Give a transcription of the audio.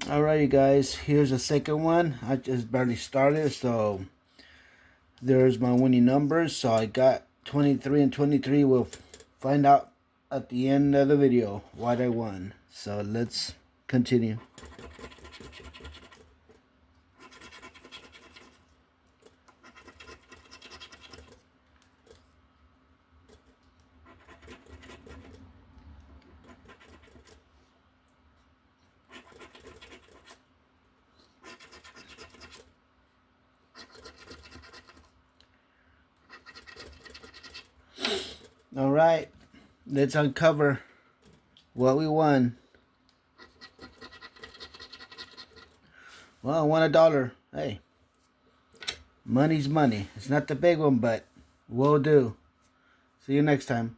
Alrighty guys, here's the second one. I just barely started, so there's my winning numbers. So I got 23 and 23. We'll find out at the end of the video what I won. So let's continue. Alright, let's uncover what we won. Well, I won $1. Hey, money's money. It's not the big one, but will do. See you next time.